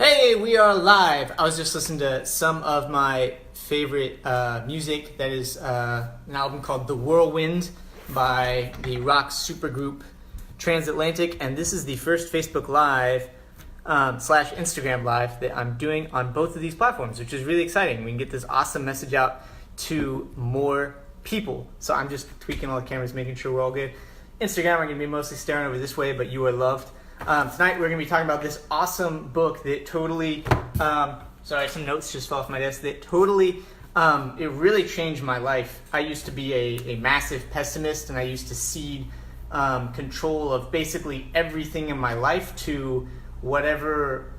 Hey, we are live. I was just listening to some of my favorite music. That is an album called The Whirlwind by the rock supergroup Transatlantic, and this is the first Facebook Live slash Instagram Live that I'm doing on both of these platforms, which is really exciting. We can get this awesome message out to more people. So I'm just tweaking all the cameras, making sure we're all good. Instagram, we're going to be mostly staring over this way, but you are loved. Tonight we're going to be talking about this awesome book that totally, sorry, some notes just fell off my desk, that totally, it really changed my life. I used to be a massive pessimist, and I used to cede control of basically everything in my life to whatever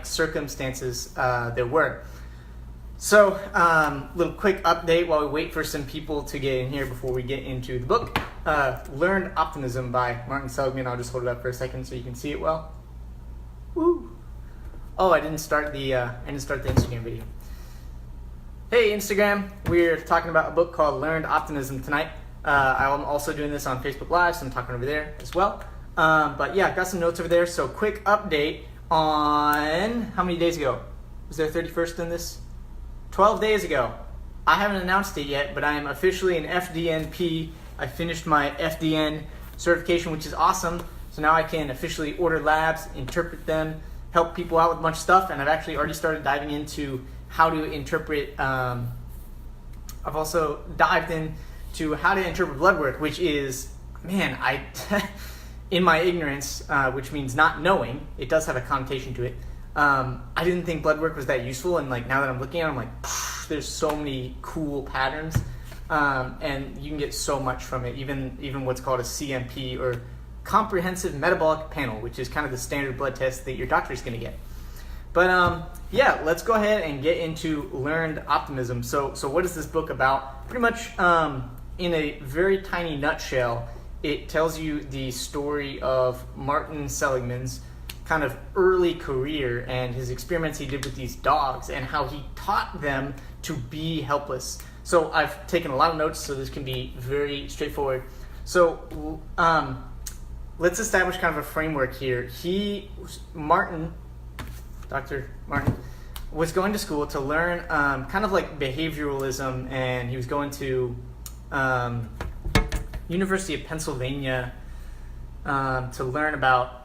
circumstances there were. So, little quick update while we wait for some people to get in here before we get into the book. Learned Optimism by Martin Seligman. I'll just hold it up for a second so you can see it well. Woo! Oh, I didn't start the Instagram video. Hey Instagram, we're talking about a book called Learned Optimism tonight. I'm also doing this on Facebook Live, so I'm talking over there as well. But yeah, I've got some notes over there. So quick update on how many days ago? Was there 31st in this? 12 days ago. I haven't announced it yet, but I am officially an FDN-P. I finished my FDN certification, which is awesome. So now I can officially order labs, interpret them, help people out with a bunch of stuff, and I've actually already started diving into how to interpret. I've also dived into how to interpret blood work, which is, man, in my ignorance, which means not knowing, it does have a connotation to it. I didn't think blood work was that useful, and now that I'm looking at it, I'm like, there's so many cool patterns, and you can get so much from it. Even what's called a CMP, or Comprehensive Metabolic Panel, which is kind of the standard blood test that your doctor's going to get. But yeah, let's go ahead and get into Learned Optimism. So what is this book about? Pretty much, in a very tiny nutshell, it tells you the story of Martin Seligman's kind of early career and his experiments he did with these dogs and how he taught them to be helpless. So I've taken a lot of notes, so this can be very straightforward. So let's establish kind of a framework here. Dr. Martin, was going to school to learn kind of like behavioralism, and he was going to University of Pennsylvania to learn about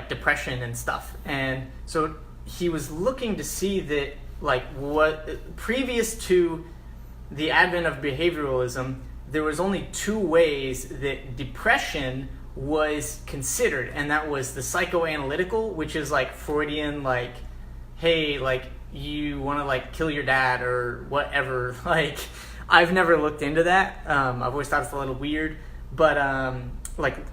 depression and stuff. And so he was looking to see that what previous to the advent of behavioralism, there was only two ways that depression was considered, and that was the psychoanalytical, which is Freudian, hey, you want to kill your dad or whatever. I've never looked into that. I've always thought it's a little weird, but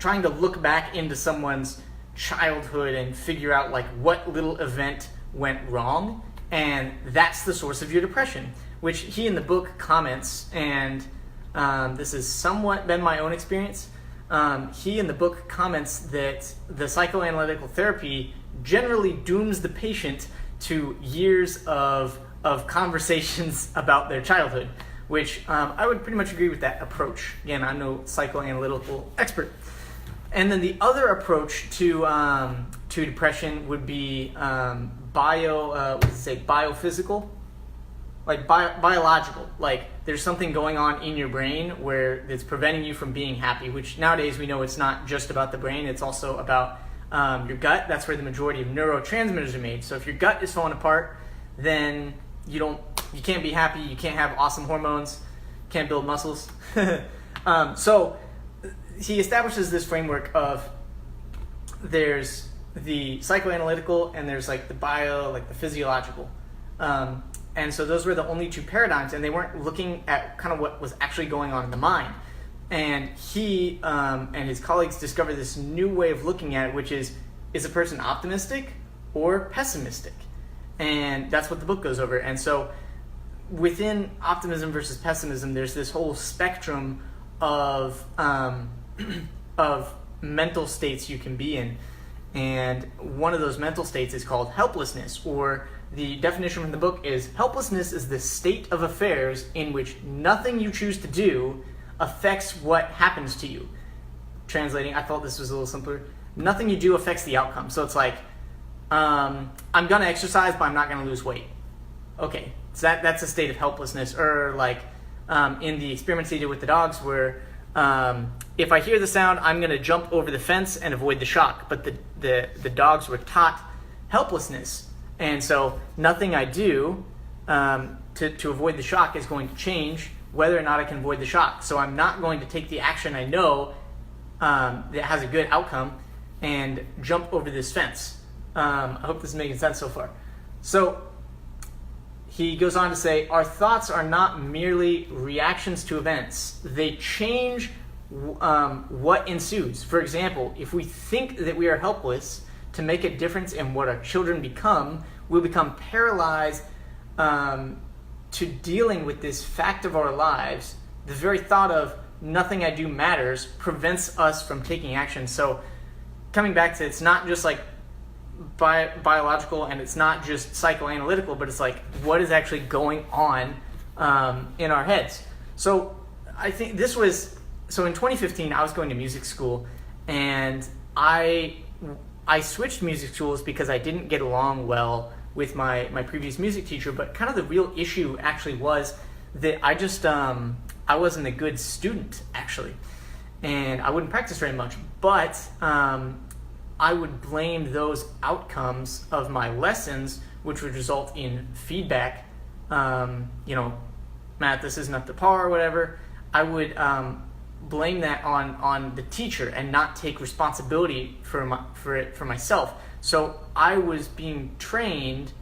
trying to look back into someone's childhood and figure out what little event went wrong, and that's the source of your depression, which he in the book comments, and this has somewhat been my own experience. He in the book comments that the psychoanalytical therapy generally dooms the patient to years of conversations about their childhood, which I would pretty much agree with that approach. Again, I'm no psychoanalytical expert. And then the other approach to depression would be biophysical, biological. There's something going on in your brain where it's preventing you from being happy, which nowadays we know it's not just about the brain, it's also about your gut. That's where the majority of neurotransmitters are made. So if your gut is falling apart, then you can't be happy, you can't have awesome hormones, can't build muscles. So he establishes this framework of there's the psychoanalytical and there's the bio, the physiological. And so those were the only two paradigms, and they weren't looking at kind of what was actually going on in the mind. And he and his colleagues discovered this new way of looking at it, which is a person optimistic or pessimistic? And that's what the book goes over. And so within optimism versus pessimism, there's this whole spectrum of mental states you can be in. And one of those mental states is called helplessness, or the definition from the book is helplessness is the state of affairs in which nothing you choose to do affects what happens to you. Translating, I thought this was a little simpler. Nothing you do affects the outcome. So it's I'm going to exercise, but I'm not going to lose weight. Okay, so that's a state of helplessness. Or like in the experiments they did with the dogs where if I hear the sound, I'm going to jump over the fence and avoid the shock. But the dogs were taught helplessness. And so nothing I do to avoid the shock is going to change whether or not I can avoid the shock. So I'm not going to take the action I know that has a good outcome and jump over this fence. I hope this is making sense so far. So he goes on to say, our thoughts are not merely reactions to events. They change what ensues. For example, if we think that we are helpless to make a difference in what our children become, we'll become paralyzed to dealing with this fact of our lives. The very thought of nothing I do matters prevents us from taking action. So coming back to, it's not just like biological and it's not just psychoanalytical, but it's like what is actually going on in our heads. So I think in 2015 I was going to music school, and I switched music schools because I didn't get along well with my previous music teacher. But kind of the real issue actually was that I just I wasn't a good student actually, and I wouldn't practice very much, but I would blame those outcomes of my lessons, which would result in feedback, Matt, this isn't up to par or whatever. I would blame that on the teacher and not take responsibility for it for myself. So I was being trained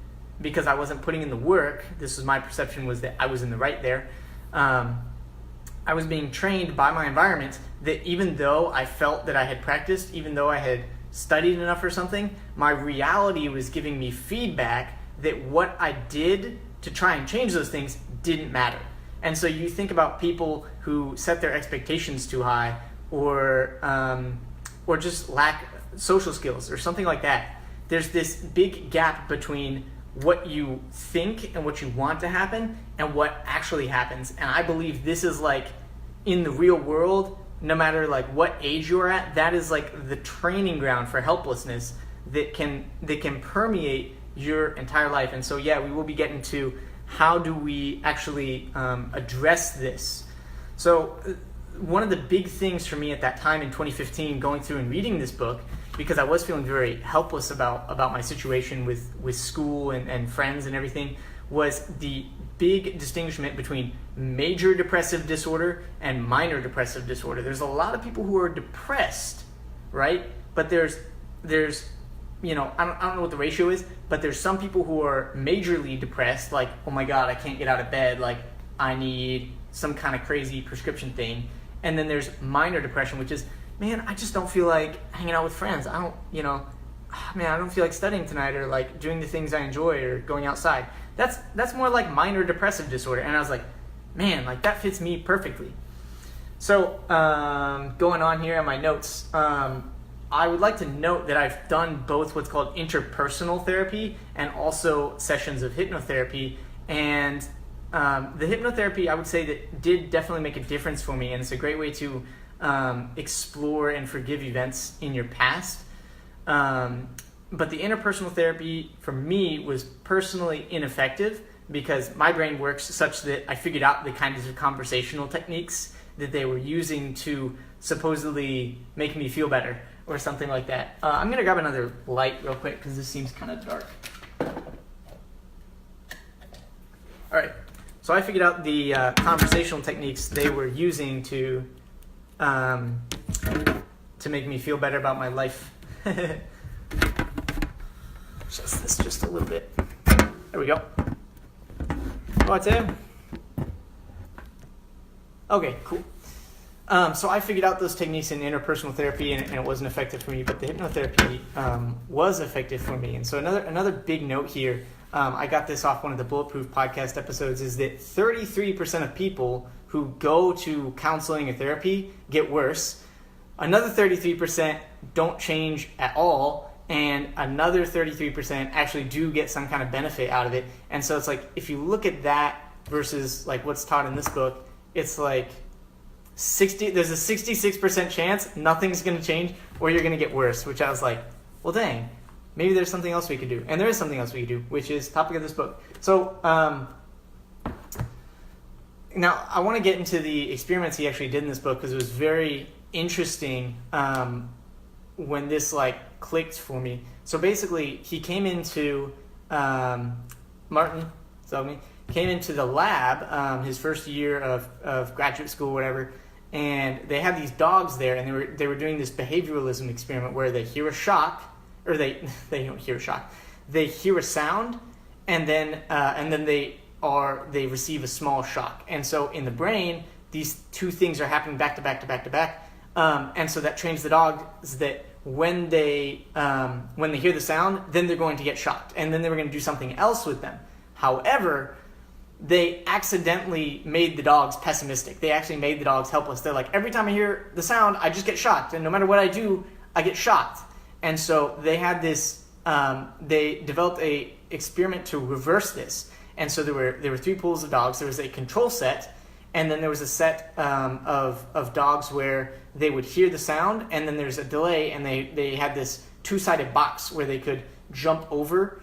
because I wasn't putting in the work. This was my perception, was that I was in the right there. I was being trained by my environment that even though I felt that I had practiced, even though I had studied enough or something, my reality was giving me feedback that what I did to try and change those things didn't matter. And so you think about people who set their expectations too high, or just lack social skills or something like that. There's this big gap between what you think and what you want to happen and what actually happens. And I believe this is like in the real world, no matter like what age you're at, that is like the training ground for helplessness that can permeate your entire life. And so yeah, we will be getting to how do we actually address this. So one of the big things for me at that time in 2015, going through and reading this book, because I was feeling very helpless about my situation with school and friends and everything, was the big distinguishment between major depressive disorder and minor depressive disorder. There's a lot of people who are depressed, right? But there's I don't know what the ratio is, but there's some people who are majorly depressed, like, oh my God, I can't get out of bed, like I need some kind of crazy prescription thing. And then there's minor depression, which is, man, I just don't feel like hanging out with friends. I don't feel like studying tonight, or like doing the things I enjoy, or going outside. That's more like minor depressive disorder. And I was like, man, like that fits me perfectly. So going on here on my notes, I would like to note that I've done both what's called interpersonal therapy and also sessions of hypnotherapy. And the hypnotherapy, I would say, that did definitely make a difference for me, and it's a great way to explore and forgive events in your past. But the interpersonal therapy for me was personally ineffective because my brain works such that I figured out the kinds of conversational techniques that they were using to supposedly make me feel better or something like that. I'm going to grab another light real quick because this seems kind of dark. All right. So I figured out the conversational techniques they were using to make me feel better about my life. Adjust this just a little bit. There we go. What's it? Okay, cool. So I figured out those techniques in interpersonal therapy, and it wasn't effective for me, but the hypnotherapy was effective for me. And so another big note here, I got this off one of the Bulletproof podcast episodes, is that 33% of people who go to counseling or therapy get worse. Another 33% don't change at all, and another 33% actually do get some kind of benefit out of it. And so it's like, if you look at that versus like what's taught in this book, it's like there's a 66% chance nothing's going to change or you're going to get worse, which I was like, well, dang, maybe there's something else we could do. And there is something else we could do, which is topic of this book. So now I want to get into the experiments he actually did in this book, because it was very interesting when this like clicked for me. So basically, he came into Martin Zogby came into the lab his first year of graduate school, whatever, and they had these dogs there, and they were doing this behavioralism experiment where they hear a shock, or they don't hear a shock, they hear a sound, and then they receive a small shock, and so in the brain these two things are happening back to back to back to back, and so that trains the dogs that when they hear the sound, then they're going to get shocked, and then they were going to do something else with them. However, they accidentally made the dogs pessimistic. They actually made the dogs helpless. They're like, every time I hear the sound, I just get shocked, and no matter what I do, I get shocked. And so they had this. They developed a experiment to reverse this. And so there were three pools of dogs. There was a control set, and then there was a set of dogs where they would hear the sound, and then there's a delay, and they had this two-sided box where they could jump over,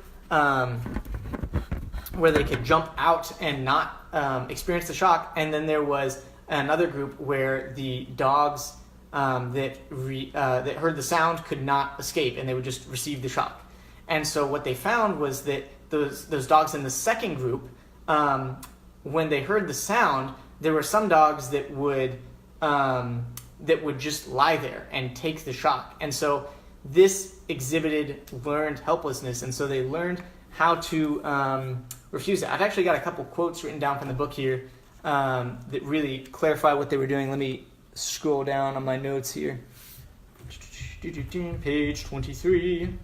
where they could jump out and not experience the shock. And then there was another group where the dogs that heard the sound could not escape, and they would just receive the shock. And so what they found was that those dogs in the second group, when they heard the sound, there were some dogs that would just lie there and take the shock. And so this exhibited learned helplessness, and so they learned how to refuse it. I've actually got a couple quotes written down from the book here that really clarify what they were doing. Let me scroll down on my notes here. Page 23.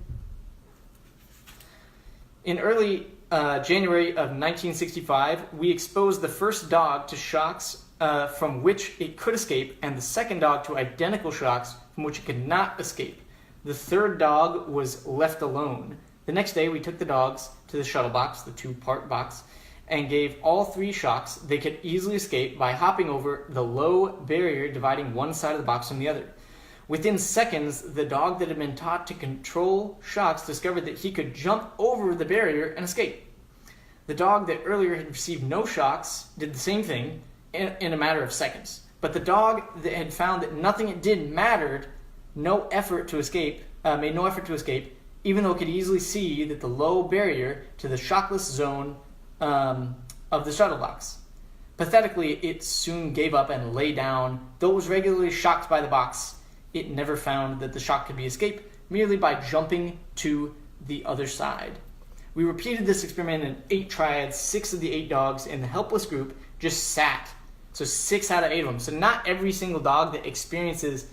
In early January of 1965, we exposed the first dog to shocks from which it could escape, and the second dog to identical shocks from which it could not escape. The third dog was left alone. The next day, we took the dogs to the shuttle box, the two-part box, and gave all three shocks they could easily escape by hopping over the low barrier dividing one side of the box from the other. Within seconds, the dog that had been taught to control shocks discovered that he could jump over the barrier and escape. The dog that earlier had received no shocks did the same thing in a matter of seconds. But the dog that had found that nothing it did mattered, made no effort to escape, even though it could easily see that the low barrier to the shockless zone of the shuttle box. Pathetically, it soon gave up and lay down. Though it was regularly shocked by the box, it never found that the shock could be escaped merely by jumping to the other side. We repeated this experiment in 8 triads. 6 of the 8 dogs in the helpless group just sat. So 6 out of 8 of them. So not every single dog that experiences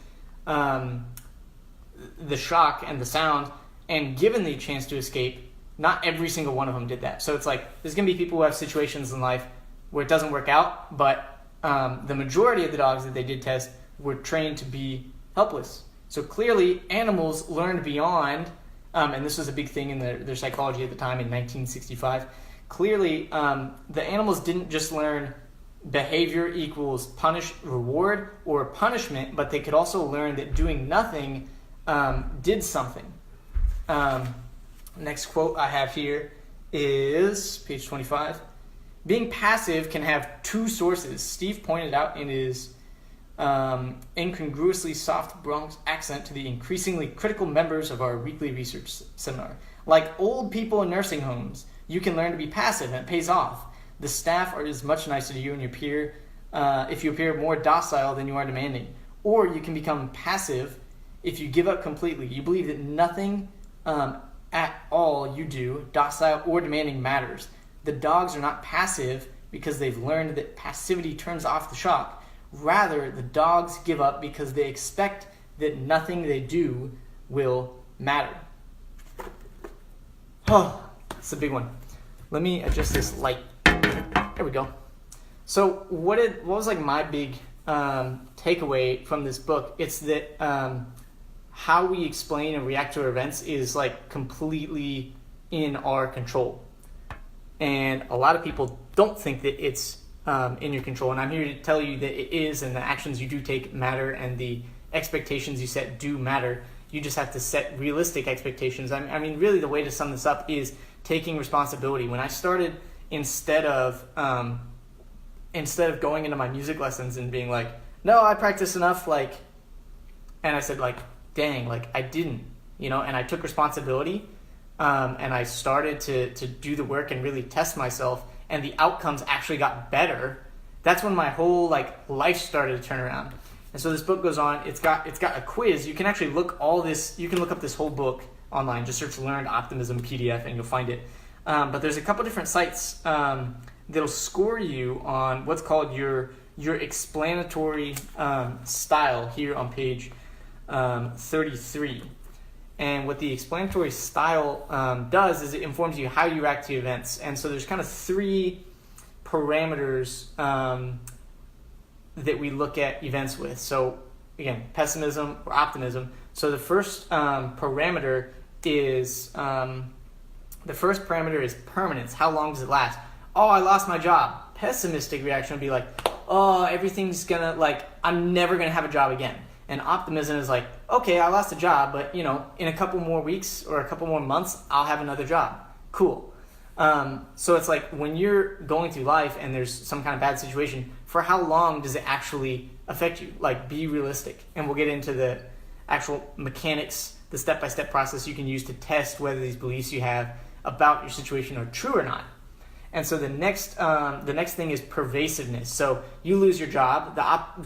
the shock and the sound and given the chance to escape, not every single one of them did that. So it's like there's going to be people who have situations in life where it doesn't work out, but the majority of the dogs that they did test were trained to be helpless. So clearly animals learned beyond, and this was a big thing in their psychology at the time in 1965, clearly the animals didn't just learn behavior equals reward or punishment, but they could also learn that doing nothing did something. Next quote I have here is page 25. Being passive can have 2 sources. Steve pointed out in his incongruously soft Bronx accent to the increasingly critical members of our weekly research seminar. Like old people in nursing homes, you can learn to be passive, and it pays off. The staff is much nicer to you and if you appear more docile than you are demanding. Or you can become passive if you give up completely. You believe that nothing at all you do, docile or demanding, matters. The dogs are not passive because they've learned that passivity turns off the shock. Rather, the dogs give up because they expect that nothing they do will matter. Oh, it's a big one. Let me adjust this light. There we go. So what was like my big takeaway from this book? It's that how we explain and react to our events is like completely in our control. And a lot of people don't think that it's in your control. And I'm here to tell you that it is, and the actions you do take matter, and the expectations you set do matter. You just have to set realistic expectations. I mean, really, the way to sum this up is taking responsibility. When I started, instead of going into my music lessons and being like, no, I practice enough, like, and I said, like, dang, like, I didn't, and I took responsibility, and I started to do the work and really test myself, and the outcomes actually got better. That's when my whole, like, life started to turn around. And so this book goes on. It's got a quiz. You can actually look up this whole book online. Just search Learned Optimism PDF and you'll find it. But there's a couple different sites that'll score you on what's called your explanatory style here on page 33. And what the explanatory style does is it informs you how you react to events. And so there's kind of 3 parameters that we look at events with. So again, pessimism or optimism. So the first parameter is permanence. How long does it last? Oh, I lost my job. Pessimistic reaction would be like, oh, everything's gonna, like, I'm never gonna have a job again. And optimism is like, okay, I lost a job, but in a couple more weeks or a couple more months, I'll have another job. Cool. So it's like when you're going through life and there's some kind of bad situation, for how long does it actually affect you? Like, be realistic. And we'll get into the actual mechanics, the step-by-step process you can use to test whether these beliefs you have about your situation are true or not. And so the next thing is pervasiveness. So you lose your job.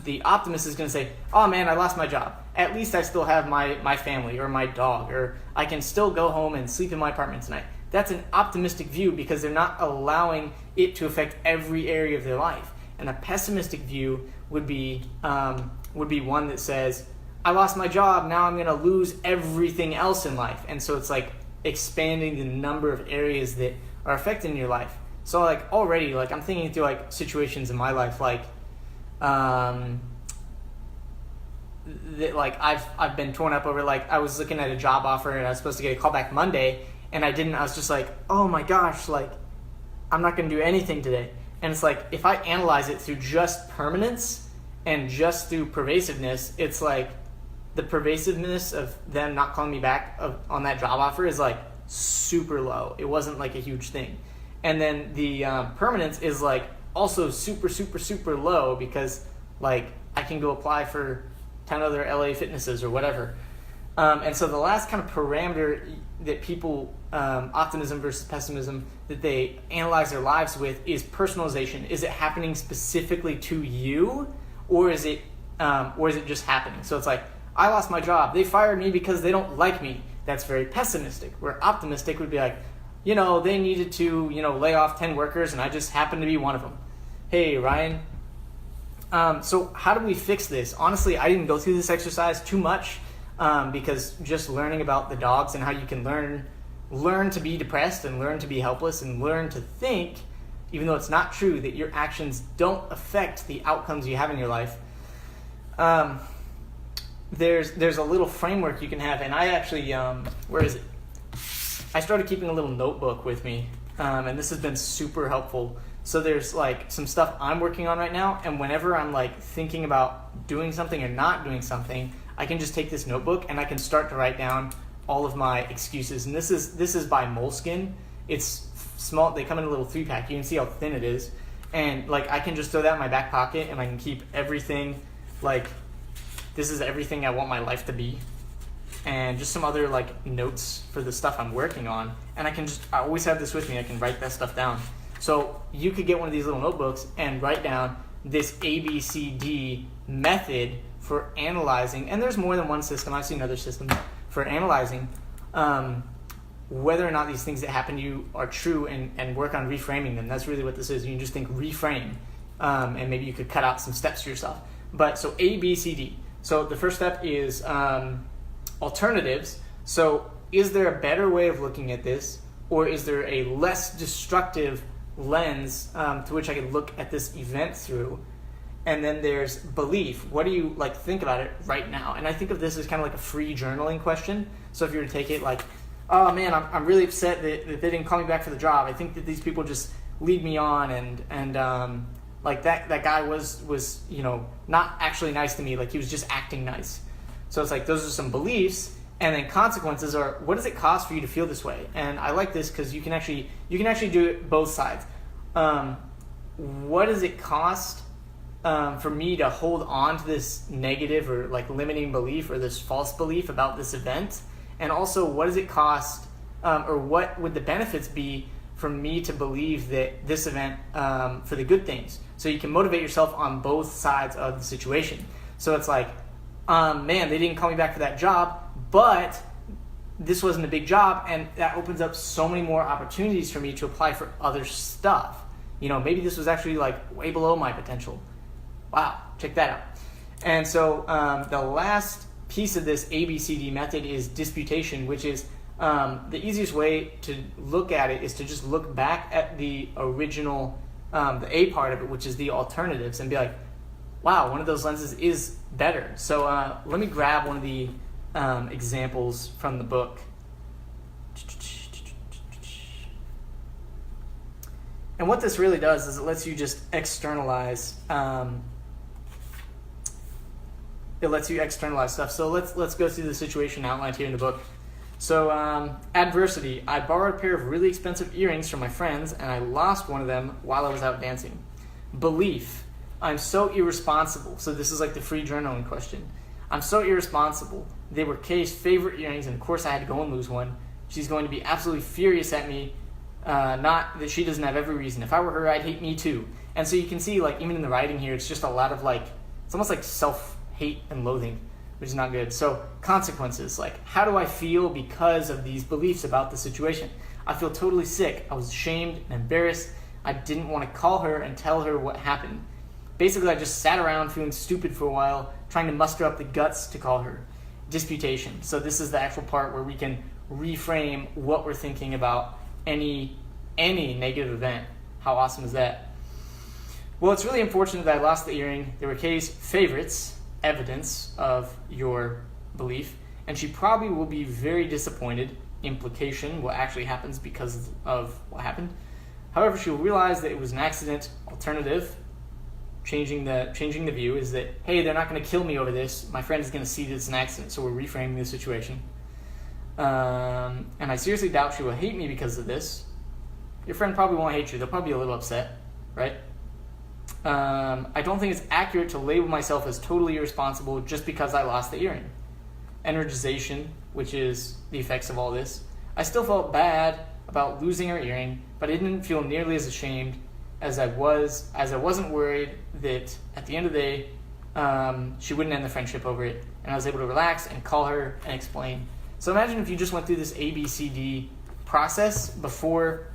The optimist is going to say, oh man, I lost my job. At least I still have my family or my dog, or I can still go home and sleep in my apartment tonight. That's an optimistic view because they're not allowing it to affect every area of their life. And a pessimistic view would be one that says, I lost my job, now I'm going to lose everything else in life. And so it's like expanding the number of areas that are affecting your life. So like already, like I'm thinking through like situations in my life, like that, like I've been torn up over, like I was looking at a job offer and I was supposed to get a call back Monday and I didn't. I was just like, oh my gosh, like I'm not going to do anything today. And it's like, if I analyze it through just permanence and just through pervasiveness, it's like the pervasiveness of them not calling me back on that job offer is like super low. It wasn't like a huge thing. And then the permanence is like also super, super, super low because like I can go apply for 10 other LA fitnesses or whatever. And so the last kind of parameter that people, optimism versus pessimism, that they analyze their lives with is personalization. Is it happening specifically to you, or is it just happening? So it's like, I lost my job. They fired me because they don't like me. That's very pessimistic. Where optimistic would be like, they needed to, lay off 10 workers and I just happened to be one of them. Hey, Ryan. So how do we fix this? Honestly, I didn't go through this exercise too much because just learning about the dogs and how you can learn to be depressed and learn to be helpless and learn to think, even though it's not true, that your actions don't affect the outcomes you have in your life. There's a little framework you can have, and I actually, where is it? I started keeping a little notebook with me, and this has been super helpful. So there's like some stuff I'm working on right now, and whenever I'm like thinking about doing something or not doing something, I can just take this notebook and I can start to write down all of my excuses. And this is by Moleskine. It's small. They come in a little 3-pack. You can see how thin it is, and like I can just throw that in my back pocket, and I can keep everything. Like, this is everything I want my life to be, and just some other like notes for the stuff I'm working on. And I always have this with me. I can write that stuff down. So you could get one of these little notebooks and write down this ABCD method for analyzing, and there's more than one system. I've seen other systems for analyzing whether or not these things that happen to you are true, and work on reframing them. That's really what this is. You can just think reframe, and maybe you could cut out some steps for yourself. But so ABCD. So the first step is alternatives. So is there a better way of looking at this, or is there a less destructive lens to which I could look at this event through? And then there's belief. What do you like think about it right now? And I think of this as kind of like a free journaling question. So if you were to take it like, oh man, I'm really upset that they didn't call me back for the job. I think that these people just lead me on, and like that guy was not actually nice to me. Like he was just acting nice. So it's like those are some beliefs. And then consequences are, what does it cost for you to feel this way? And I like this because you can actually do it both sides. What does it cost for me to hold on to this negative or like limiting belief or this false belief about this event? And also, what does it cost, or what would the benefits be for me to believe that this event for the good things? So you can motivate yourself on both sides of the situation. So it's like, man, they didn't call me back for that job, but this wasn't a big job, and that opens up so many more opportunities for me to apply for other stuff. You know, maybe this was actually like way below my potential. Wow, check that out. And so the last piece of this ABCD method is disputation, which is the easiest way to look at it is to just look back at the original, the A part of it, which is the alternatives, and be like, wow, one of those lenses is better. So let me grab one of the examples from the book. And what this really does is it lets you just externalize. It lets you externalize stuff. So let's go through the situation outlined here in the book. So adversity. I borrowed a pair of really expensive earrings from my friends, and I lost one of them while I was out dancing. Belief. I'm so irresponsible. So this is like the free journaling question. I'm so irresponsible. They were Kay's favorite earrings, and of course I had to go and lose one. She's going to be absolutely furious at me. Not that she doesn't have every reason. If I were her, I'd hate me too. And so you can see, like, even in the writing here, it's just a lot of like, it's almost like self-hate and loathing, which is not good. So consequences, like, how do I feel because of these beliefs about the situation? I feel totally sick. I was ashamed and embarrassed. I didn't want to call her and tell her what happened. Basically, I just sat around feeling stupid for a while, trying to muster up the guts to call her. Disputation. So this is the actual part where we can reframe what we're thinking about any negative event. How awesome is that? Well, it's really unfortunate that I lost the earring. They were Kay's favorites, evidence of your belief, and she probably will be very disappointed. Implication, what actually happens because of what happened. However, she will realize that it was an accident. Alternative, changing the view, is that, hey, they're not going to kill me over this. My friend is going to see that it's an accident, so we're reframing the situation. And I seriously doubt she will hate me because of this. Your friend probably won't hate you. They'll probably be a little upset, right? I don't think it's accurate to label myself as totally irresponsible just because I lost the earring. Energization, which is the effects of all this. I still felt bad about losing her earring, but I didn't feel nearly as ashamed as I wasn't worried that at the end of the day, she wouldn't end the friendship over it. And I was able to relax and call her and explain. So imagine if you just went through this ABCD process before.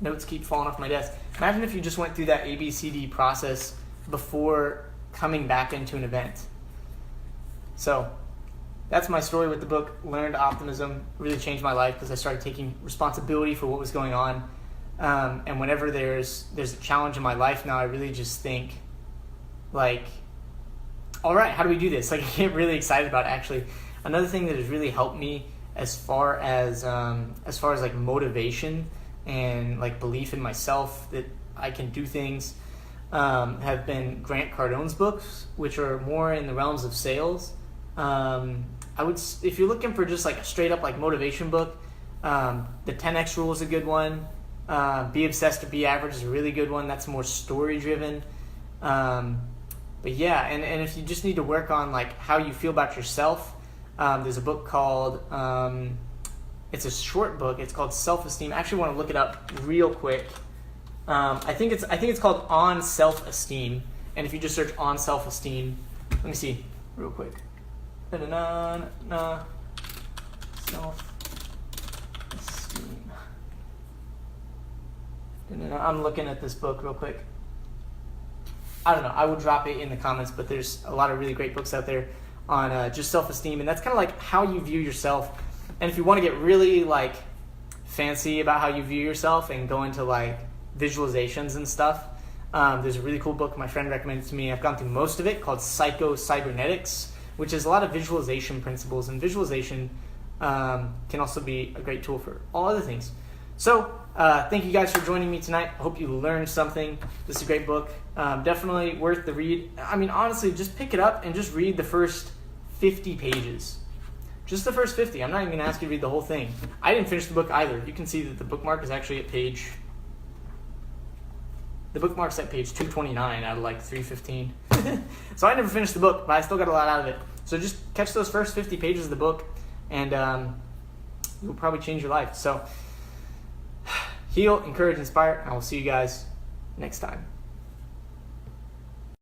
Notes keep falling off my desk. Imagine if you just went through that ABCD process before coming back into an event. So that's my story with the book, Learned Optimism. It really changed my life because I started taking responsibility for what was going on. And whenever there's a challenge in my life now, I really just think, like, all right, how do we do this? Like, I get really excited about it, actually. Another thing that has really helped me as far as like motivation and like belief in myself that I can do things have been Grant Cardone's books, which are more in the realms of sales. If you're looking for just like a straight up like motivation book, the 10X Rule is a good one. Be Obsessed or Be Average is a really good one. That's more story driven. But yeah, and if you just need to work on like how you feel about yourself, there's a book called, it's a short book. It's called Self-Esteem. I actually want to look it up real quick. I think it's called On Self-Esteem. And if you just search On Self-Esteem, let me see real quick. Self-Esteem. I'm looking at this book real quick. I don't know. I will drop it in the comments, but there's a lot of really great books out there on just self-esteem, and that's kind of like how you view yourself. And if you want to get really like fancy about how you view yourself and go into like visualizations and stuff, there's a really cool book my friend recommended to me. I've gone through most of it, called Psycho-Cybernetics, which is a lot of visualization principles, and visualization can also be a great tool for all other things. So thank you guys for joining me tonight. I hope you learned something. This is a great book. Definitely worth the read. I mean, honestly, just pick it up and just read the first 50 pages. Just the first 50. I'm not even going to ask you to read the whole thing. I didn't finish the book either. You can see that the bookmark is actually at page... The bookmark's at page 229 out of like 315. So I never finished the book, but I still got a lot out of it. So just catch those first 50 pages of the book, and it will probably change your life. So heal, encourage, inspire, and I will see you guys next time.